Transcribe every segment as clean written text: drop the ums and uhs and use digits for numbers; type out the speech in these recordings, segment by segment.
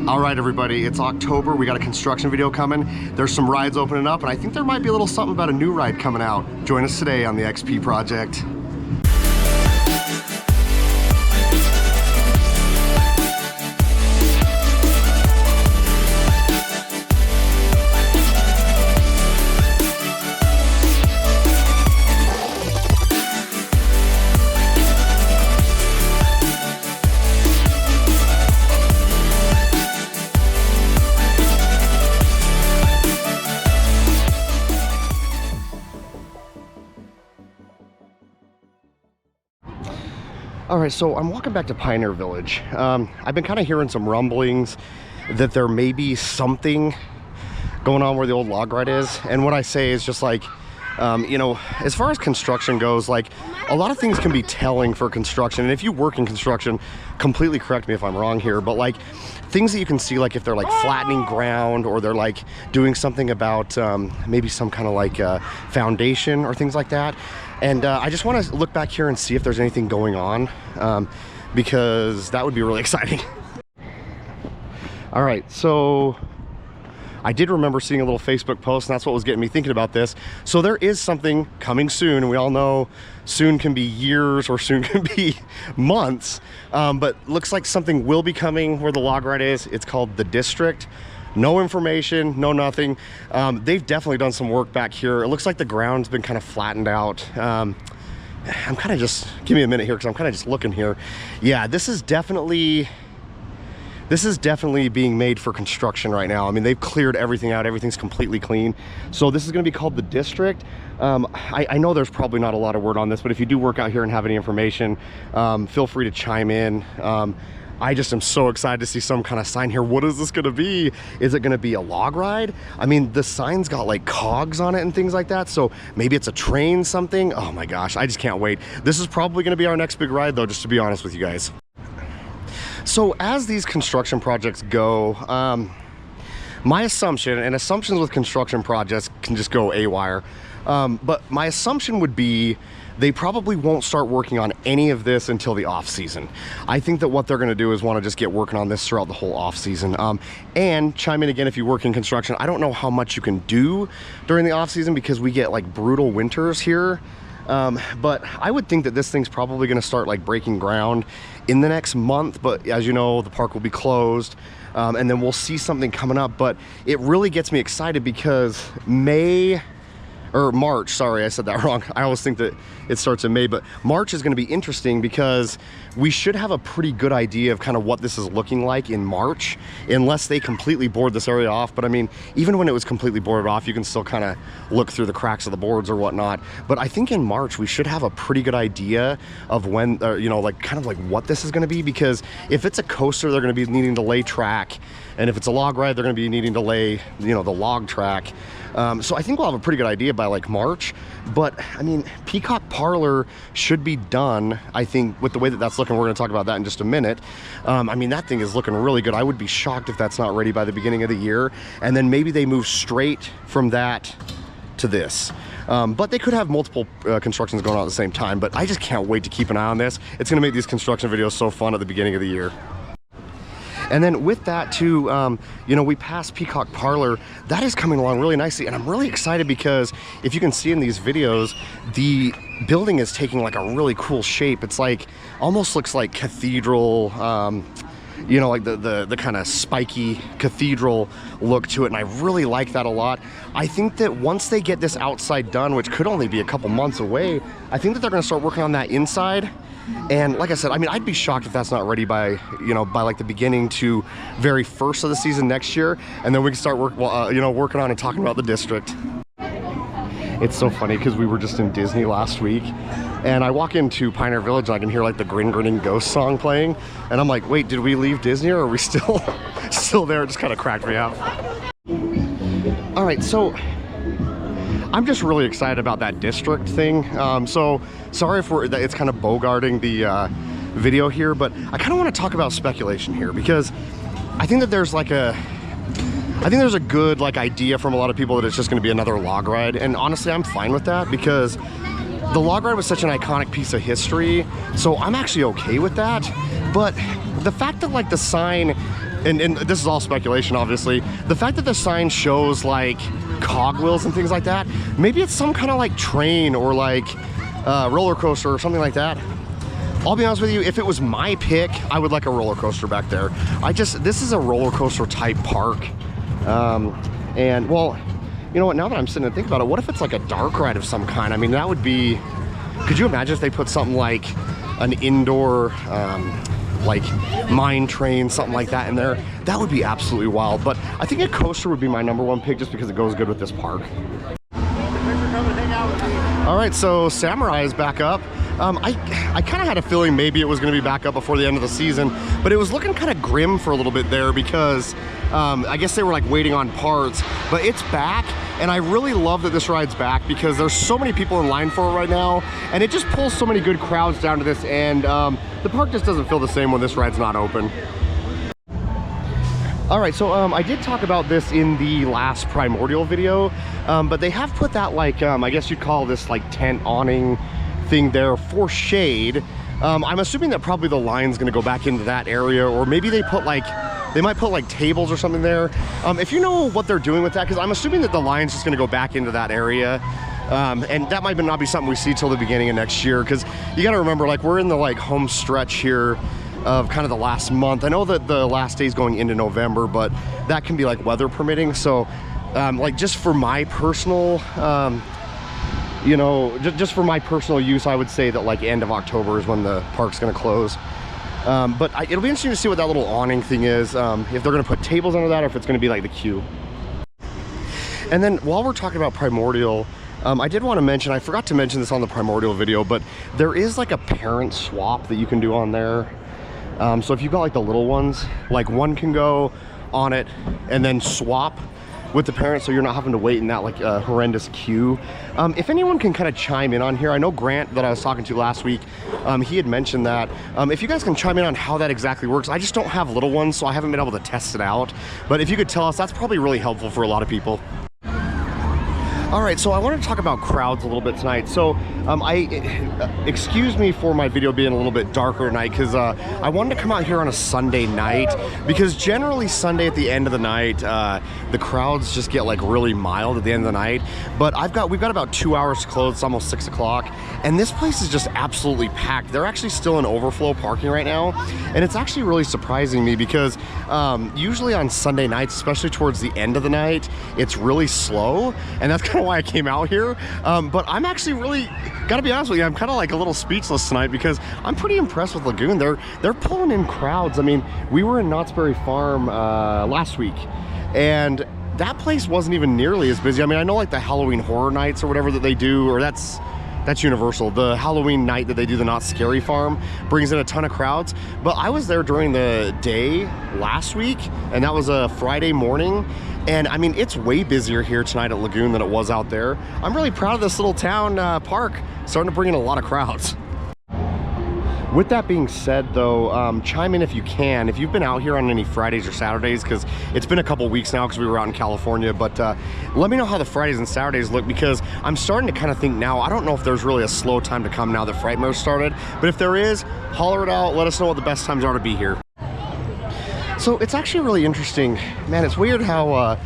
All right, everybody, it's October. We got a construction video coming. There's some rides opening up, and I think there might be a little something about a new ride coming out. Join us today on the XP Project. All right, so I'm walking back to Pioneer Village. I've been kind of hearing some rumblings that there may be something going on where the old log ride is. And what I say is just like, you know, as far as construction goes, like a lot of things can be telling for construction. And if you work in construction, completely correct me if I'm wrong here, but like things that you can see, like if they're like flattening ground or they're like doing something about maybe some kind of like foundation or things like that. And I just want to look back here and see if there's anything going on, because that would be really exciting. All right, so I did remember seeing a little Facebook post, and that's what was getting me thinking about this. So there is something coming soon, and we all know soon can be years or soon can be months, but looks like something will be coming where the log ride is. It's called The District. No information, no nothing. They've definitely done some work back here. It looks like the ground's been kind of flattened out. I'm kind of just, give me a minute here because I'm kind of just looking here. Yeah, this is definitely being made for construction right now. I mean, they've cleared everything out. Everything's completely clean. So this is going to be called The District. I know there's probably not a lot of word on this, but if you do work out here and have any information, feel free to chime in. I just am so excited to see some kind of sign here. What is this gonna be? Is it gonna be a log ride? I mean, the sign's got like cogs on it and things like that, so maybe it's a train something. Oh my gosh, I just can't wait. This is probably gonna be our next big ride though, just to be honest with you guys. So as these construction projects go, my assumption, and assumptions with construction projects can just go AWire, but my assumption would be they probably won't start working on any of this until the off season. I think that what they're gonna do is wanna just get working on this throughout the whole off season. And chime in again if you work in construction. I don't know how much you can do during the off season because we get like brutal winters here. But I would think that this thing's probably gonna start like breaking ground in the next month, but as you know, the park will be closed. And then we'll see something coming up, but it really gets me excited because March, sorry, I said that wrong. I always think that it starts in May, but March is going to be interesting because we should have a pretty good idea of kind of what this is looking like in March, unless they completely board this area off. But I mean, even when it was completely boarded off, you can still kind of look through the cracks of the boards or whatnot. But I think in March, we should have a pretty good idea of when, you know, like kind of like what this is going to be, because if it's a coaster, they're going to be needing to lay track. And if it's a log ride, they're going to be needing to lay, you know, the log track. So I think we'll have a pretty good idea by like March, but I mean, Peacock Parlor should be done, I think, with the way that that's looking. We're going to talk about that in just a minute. I mean, that thing is looking really good. I would be shocked if that's not ready by the beginning of the year. And then maybe they move straight from that to this. But they could have multiple constructions going on at the same time, but I just can't wait to keep an eye on this. It's going to make these construction videos so fun at the beginning of the year. And then with that too, you know, we passed Peacock Parlor. That is coming along really nicely, and I'm really excited because if you can see in these videos, the building is taking like a really cool shape. It's like, almost looks like cathedral, you know, like the kind of spiky cathedral look to it, and I really like that a lot. I think that once they get this outside done, which could only be a couple months away, I think that they're gonna start working on that inside. And like I said, I mean, I'd be shocked if that's not ready by, you know, by like the beginning to very first of the season next year. And then we can start you know, working on and talking about the district. It's so funny because we were just in Disney last week and I walk into Pioneer Village and I can hear like the Grinning Ghost song playing. And I'm like, wait, did we leave Disney or are we still there? It just kind of cracked me up. All right, so I'm just really excited about that district thing. So sorry if it's kind of bogarting the video here, but I kind of want to talk about speculation here because I think that there's like a good like idea from a lot of people that it's just going to be another log ride, and honestly, I'm fine with that because the log ride was such an iconic piece of history. So I'm actually okay with that. But the fact that like the sign and this is all speculation, obviously, the fact that the sign shows like cogwheels and things like that, maybe it's some kind of like train or like roller coaster or something like that. I'll be honest with you, if it was my pick, I would like a roller coaster back there. This is a roller coaster type park. And well, you know what, now that I'm sitting and thinking about it, what if it's like a dark ride of some kind? I mean, that would be, could you imagine if they put something like an indoor, like mine train, something like that in there? That would be absolutely wild. But I think a coaster would be my #1 pick just because it goes good with this park. All right, so Samurai is back up. I kind of had a feeling maybe it was going to be back up before the end of the season, but it was looking kind of grim for a little bit there because I guess they were like waiting on parts, but it's back. And I really love that this ride's back because there's so many people in line for it right now, and it just pulls so many good crowds down to this end. The park just doesn't feel the same when this ride's not open. All right, so I did talk about this in the last Primordial video, but they have put that like, I guess you'd call this like tent awning thing there for shade. I'm assuming that probably the line's gonna go back into that area, or maybe they might put like tables or something there. If you know what they're doing with that, because I'm assuming that the line's just gonna go back into that area. And that might not be something we see till the beginning of next year, because you gotta remember, like, we're in the like home stretch here of kind of the last month. I know that the last day is going into November, but that can be like weather permitting. So like just for my personal, you know, just for my personal use, I would say that like end of October is when the park's gonna close. But it'll be interesting to see what that little awning thing is, if they're gonna put tables under that or if it's gonna be like the queue. And then while we're talking about Primordial, I did want to mention, I forgot to mention this on the Primordial video, but there is like a parent swap that you can do on there. So if you've got like the little ones, like one can go on it and then swap with the parents, so you're not having to wait in that like horrendous queue. If anyone can kind of chime in on here, I know Grant that I was talking to last week, he had mentioned that. If you guys can chime in on how that exactly works. I just don't have little ones, so I haven't been able to test it out. But if you could tell us, that's probably really helpful for a lot of people. All right, so I wanted to talk about crowds a little bit tonight. So excuse me for my video being a little bit darker tonight, because I wanted to come out here on a Sunday night, because generally Sunday at the end of the night, the crowds just get like really mild at the end of the night. But we've got about 2 hours to close. It's almost 6 o'clock, and this place is just absolutely packed. They're actually still in overflow parking right now, and it's actually really surprising me because usually on Sunday nights, especially towards the end of the night, it's really slow, and that's kind of why I came out here. But I'm actually really, gotta be honest with you, I'm kind of like a little speechless tonight because I'm pretty impressed with Lagoon. They're pulling in crowds. I mean, we were in Knott's Berry Farm last week, and that place wasn't even nearly as busy. I mean, I know like the Halloween Horror Nights or whatever that they do, or that's Universal. The Halloween night that they do, the Not Scary Farm, brings in a ton of crowds. But I was there during the day last week, and that was a Friday morning. And I mean, it's way busier here tonight at Lagoon than it was out there. I'm really proud of this little town park, starting to bring in a lot of crowds. With that being said though, chime in if you can, if you've been out here on any Fridays or Saturdays, because it's been a couple weeks now because we were out in California. But let me know how the Fridays and Saturdays look, because I'm starting to kind of think now, I don't know if there's really a slow time to come now that Frightmare started, but if there is, holler it out, let us know what the best times are to be here. So it's actually really interesting, man. It's weird how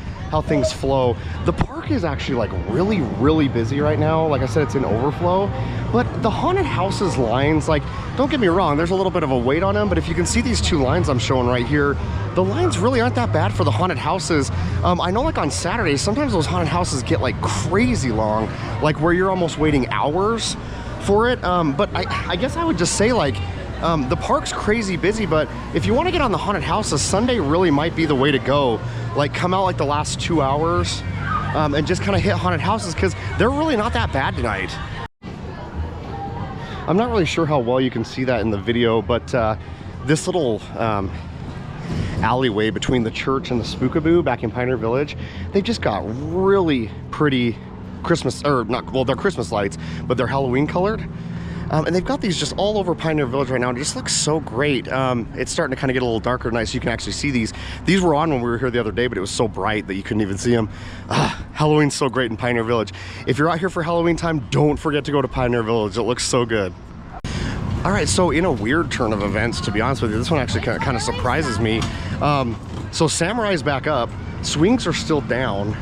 things flow. The park is actually like really, really busy right now. Like I said, it's in overflow, but the haunted houses lines, like, don't get me wrong, there's a little bit of a wait on them, but if you can see these two lines I'm showing right here, the lines really aren't that bad for the haunted houses. I know like on Saturdays, sometimes those haunted houses get like crazy long, like where you're almost waiting hours for it. But I guess I would just say like, the park's crazy busy, but if you want to get on the haunted houses, Sunday really might be the way to go. Like come out like the last 2 hours and just kind of hit haunted houses, because they're really not that bad tonight. I'm not really sure how well you can see that in the video, but this little alleyway between the church and the Spookaboo back in Pioneer Village, they've just got really pretty Christmas, or not, well, they're Christmas lights, but they're Halloween colored. And they've got these just all over Pioneer Village right now, and it just looks so great. It's starting to kind of get a little darker tonight, so you can actually see these. These were on when we were here the other day, but it was so bright that you couldn't even see them. Halloween's so great in Pioneer Village. If you're out here for Halloween time, don't forget to go to Pioneer Village. It looks so good. All right, so in a weird turn of events, to be honest with you, this one actually kind of surprises me. So Samurai's back up. Swings are still down.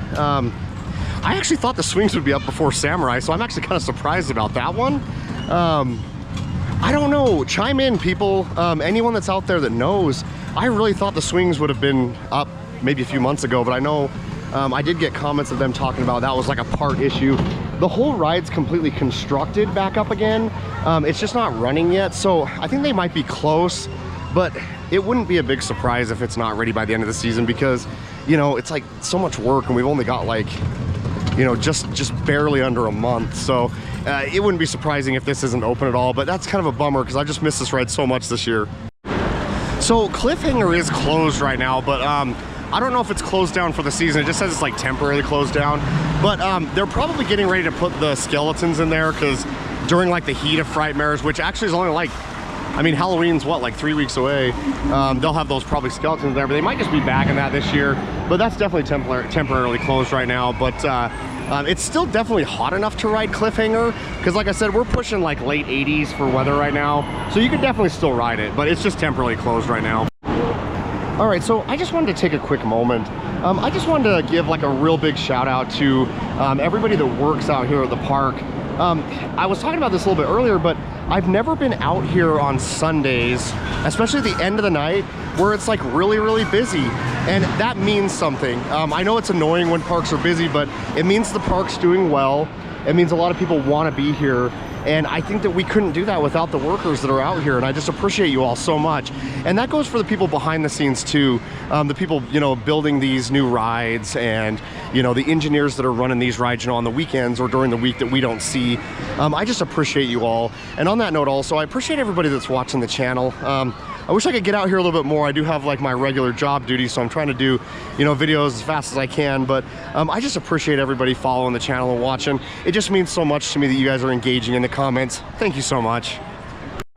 I actually thought the swings would be up before Samurai, so I'm actually kind of surprised about that one. I don't know, chime in people, anyone that's out there that knows. I really thought the swings would have been up maybe a few months ago, but I know I did get comments of them talking about that was like a part issue. The whole ride's completely constructed back up again. It's just not running yet, so I think they might be close, but it wouldn't be a big surprise if it's not ready by the end of the season because, you know, it's like so much work and we've only got like, you know, just barely under a month. So it wouldn't be surprising if this isn't open at all, but that's kind of a bummer because I just missed this ride so much this year. So Cliffhanger is closed right now, but I don't know if it's closed down for the season. It just says it's like temporarily closed down, but they're probably getting ready to put the skeletons in there because during like the heat of Frightmares, which actually is only like, I mean, Halloween's what, like 3 weeks away. They'll have those probably skeletons there, but they might just be back in that this year. But that's definitely temporarily closed right now. But it's still definitely hot enough to ride Cliffhanger because, like I said, we're pushing like late 80s for weather right now. So you could definitely still ride it, but it's just temporarily closed right now. All right, so I just wanted to take a quick moment. I just wanted to give like a real big shout out to everybody that works out here at the park. I was talking about this a little bit earlier, but I've never been out here on Sundays, especially at the end of the night, where it's like really, really busy. And that means something. I know it's annoying when parks are busy, but it means the park's doing well. It means a lot of people want to be here. And I think that we couldn't do that without the workers that are out here, and I just appreciate you all so much. And that goes for the people behind the scenes too, the people, you know, building these new rides, and you know, the engineers that are running these rides, you know, on the weekends or during the week that we don't see. I just appreciate you all. And on that note also, I appreciate everybody that's watching the channel. I wish I could get out here a little bit more. I do have like my regular job duty, so I'm trying to do, you know, videos as fast as I can, but I just appreciate everybody following the channel and watching. It just means so much to me that you guys are engaging in the comments. Thank you so much.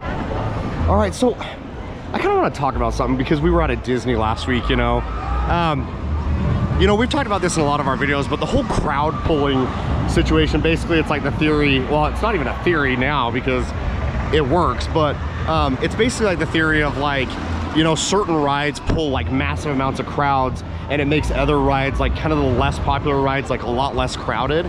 All right, so I kind of want to talk about something because we were out at Disney last week, you know. You know, we've talked about this in a lot of our videos, but the whole crowd pulling situation, basically it's like the theory, well, it's not even a theory now because it works, but it's basically like the theory of like, you know, certain rides pull like massive amounts of crowds and it makes other rides, like kind of the less popular rides, like a lot less crowded.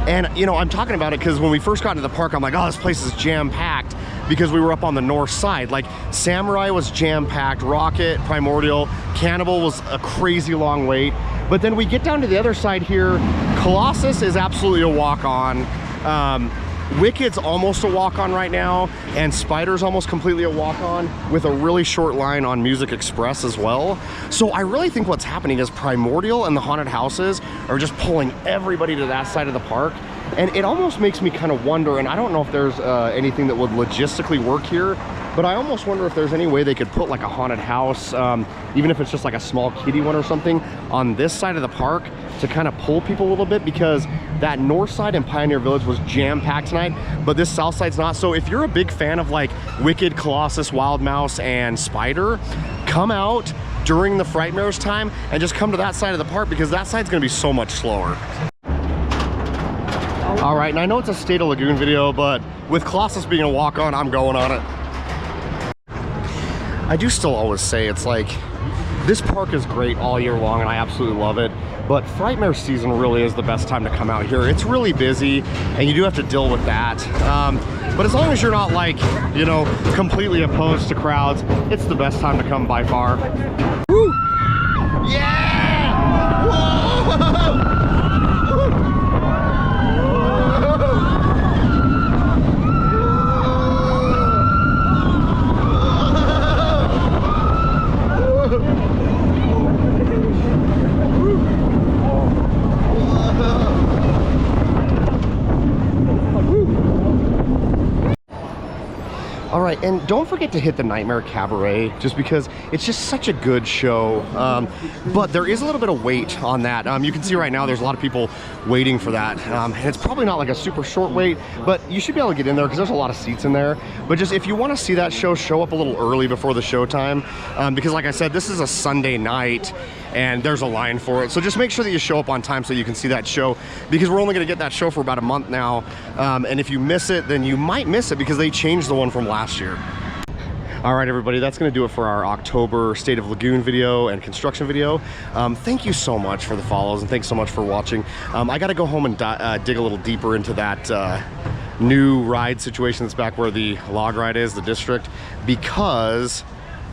And you know, I'm talking about it because when we first got into the park, I'm like, oh, this place is jam-packed because we were up on the north side. Like Samurai was jam-packed, Rocket, Primordial, Cannibal was a crazy long wait. But then we get down to the other side here, Colossus is absolutely a walk-on. Wicked's almost a walk-on right now, and Spider's almost completely a walk-on with a really short line on Music Express as well. So I really think what's happening is Primordial and the haunted houses are just pulling everybody to that side of the park. And it almost makes me kind of wonder, and I don't know if there's anything that would logistically work here, but I almost wonder if there's any way they could put like a haunted house, even if it's just like a small kiddie one or something, on this side of the park to kind of pull people a little bit, because that north side in Pioneer Village was jam-packed tonight, but this south side's not. So if you're a big fan of like Wicked, Colossus, Wild Mouse, and Spider, come out during the Frightmares time and just come to that side of the park, because that side's gonna be so much slower. All right, and I know it's a State of Lagoon video, but with Colossus being a walk-on, I'm going on it. I do still always say it's like, this park is great all year long and I absolutely love it, but Frightmare season really is the best time to come out here. It's really busy and you do have to deal with that. But as long as you're not like, you know, completely opposed to crowds, it's the best time to come by far. Woo! Yeah! Whoa! All right, and don't forget to hit the Nightmare Cabaret, just because it's just such a good show. But there is a little bit of wait on that. You can see right now there's a lot of people waiting for that. And it's probably not like a super short wait, but you should be able to get in there because there's a lot of seats in there. But just if you want to see that show, show up a little early before the show time. Because like I said, this is a Sunday night and there's a line for it. So just make sure that you show up on time so you can see that show, because we're only gonna get that show for about a month now. And if you miss it, then you might miss it because they changed the one from last year. All right, everybody, that's going to do it for our October State of Lagoon video and construction video. Thank you so much for the follows, and thanks so much for watching. I got to go home and dig a little deeper into that new ride situation that's back where the log ride is, the district, because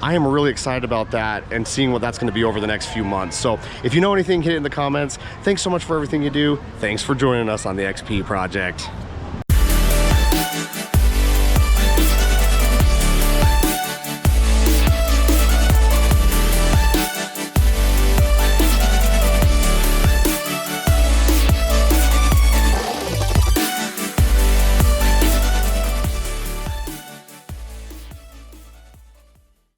I am really excited about that and seeing what that's going to be over the next few months. So if you know anything, hit it in the comments. Thanks so much for everything you do. Thanks for joining us on the XP project.